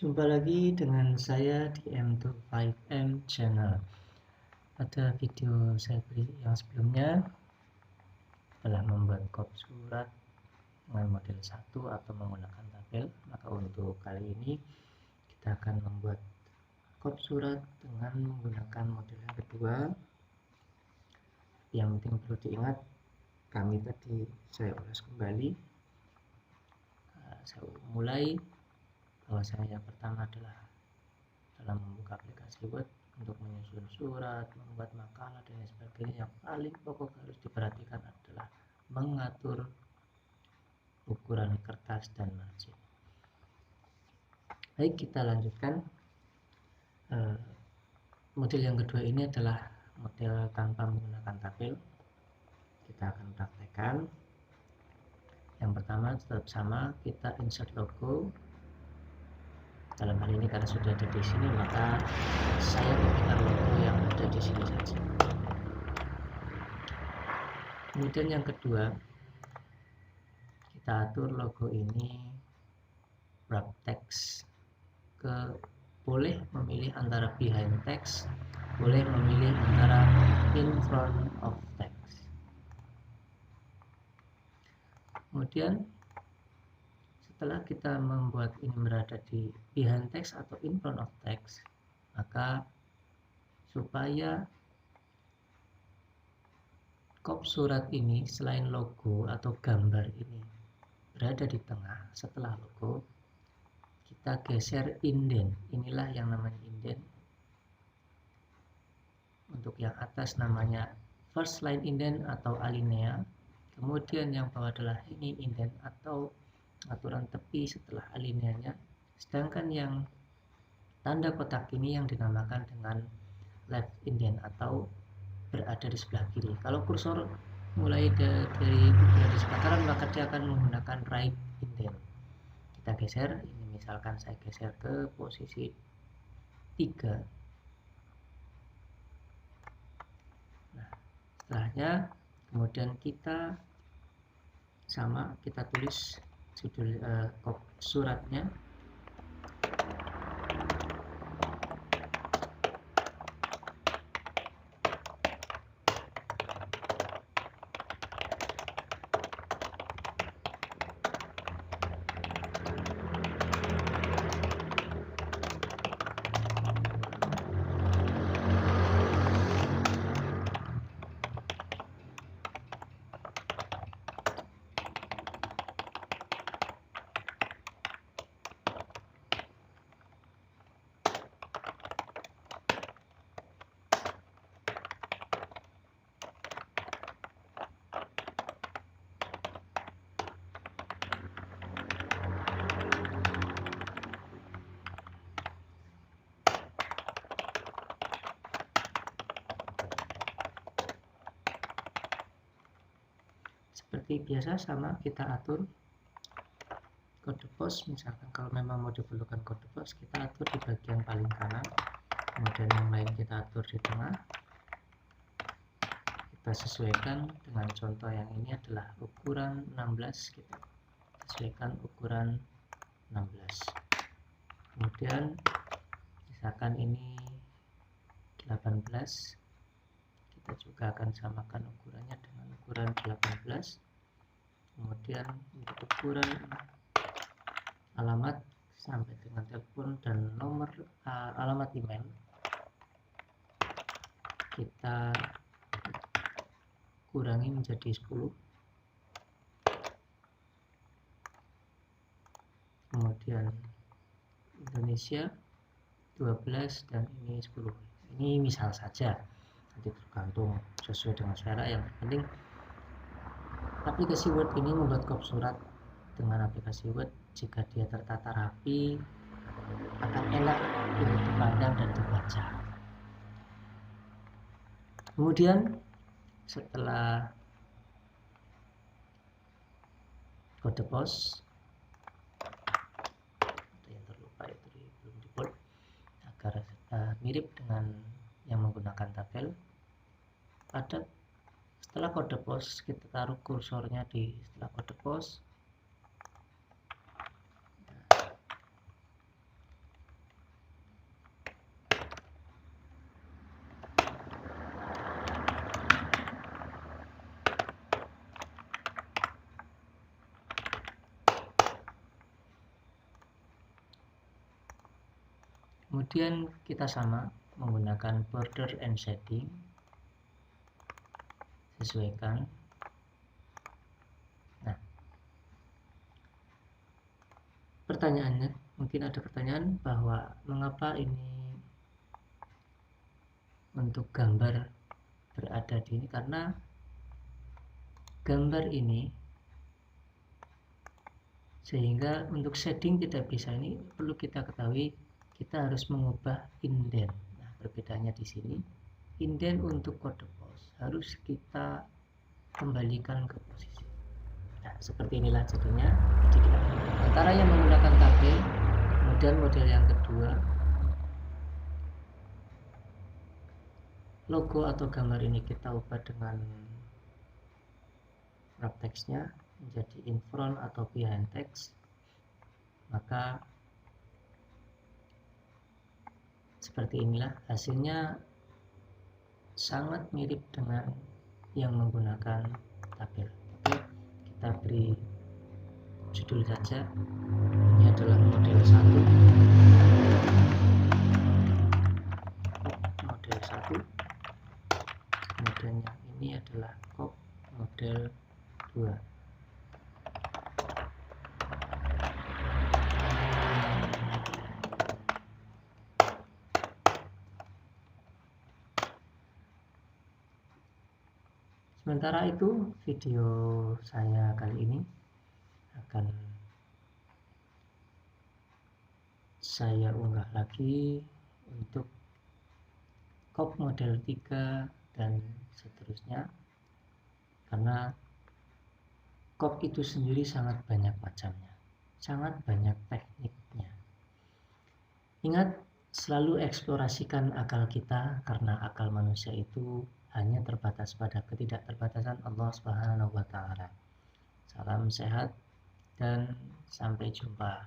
Jumpa lagi dengan saya di M25M Channel. Pada video saya yang sebelumnya telah membuat kop surat dengan model 1 atau menggunakan tabel. Maka untuk kali ini kita akan membuat kop surat dengan menggunakan model yang kedua. Yang penting perlu diingat, kami tadi saya ulas kembali. Saya mulai bahwasanya yang pertama adalah dalam membuka aplikasi Word untuk menyusun surat, membuat makalah dan sebagainya, yang paling pokok harus diperhatikan adalah mengatur ukuran kertas dan margin. Baik, kita lanjutkan. Model yang kedua ini adalah model tanpa menggunakan tabel. Kita akan praktekkan. Yang pertama tetap sama, kita insert logo. Dalam hal ini karena sudah ada di sini, maka saya gunakan logo yang ada di sini saja. Kemudian yang kedua, kita atur logo ini wrap text boleh memilih antara behind text, boleh memilih antara in front of text. Kemudian setelah kita membuat ini berada di behind text atau in front of text, maka supaya kop surat ini selain logo atau gambar ini berada di tengah setelah logo, kita geser indent. Inilah yang namanya indent. Untuk yang atas namanya first line indent atau alinea. Kemudian yang bawah adalah hanging indent atau aturan tepi setelah alineanya. Sedangkan yang tanda kotak ini yang dinamakan dengan left indent atau berada di sebelah kiri. Kalau kursor mulai dari berada di sebelah kanan, maka dia akan menggunakan right indent. Kita geser, ini misalkan saya geser ke posisi 3. Nah, setelahnya kemudian kita tulis judul kop suratnya. Seperti biasa sama kita atur kode pos. Misalkan kalau memang mau diperlukan kode pos, kita atur di bagian paling kanan, kemudian yang lain kita atur di tengah. Kita sesuaikan dengan contoh yang ini adalah ukuran 16, kita sesuaikan ukuran 16. Kemudian misalkan ini 18, kita juga akan samakan ukurannya dengan ukuran 18. Kemudian untuk ukuran alamat sampai dengan telepon dan nomor alamat email kita kurangi menjadi 10. Kemudian Indonesia 12 dan ini 10. Ini misal saja, nanti tergantung sesuai dengan selera. Yang penting aplikasi Word ini membuat kop surat dengan aplikasi Word, jika dia tertata rapi akan enak untuk dipandang dan dibaca. Kemudian setelah kode pos, ada yang terlupa itu belum di bold agar mirip dengan yang menggunakan tabel. Setelah kode pos, kita taruh kursornya di setelah kode pos. Kemudian kita sama menggunakan border and shading, sesuaikan. Nah, pertanyaannya, mungkin ada pertanyaan bahwa mengapa ini untuk gambar berada di ini, karena gambar ini sehingga untuk shading tidak bisa. Ini perlu kita ketahui, kita harus mengubah indent. Nah, perbedaannya di sini, indent untuk kode pos harus kita kembalikan ke posisi. Nah, seperti inilah jadinya. Jadi kita antara yang menggunakan tabel, kemudian model yang kedua, logo atau gambar ini kita ubah dengan wrap text-nya menjadi in front atau behind text, maka seperti inilah hasilnya, sangat mirip dengan yang menggunakan tabel. Oke, kita beri judul saja, ini adalah model 1, model 1, kemudian yang ini adalah model 2. Sementara itu, video saya kali ini akan saya unggah lagi untuk COP model 3 dan seterusnya, karena COP itu sendiri sangat banyak macamnya, sangat banyak tekniknya. Ingat, selalu eksplorasikan akal kita, karena akal manusia itu hanya terbatas pada ketidakterbatasan Allah Subhanahu wa Ta'ala. Salam sehat dan sampai jumpa.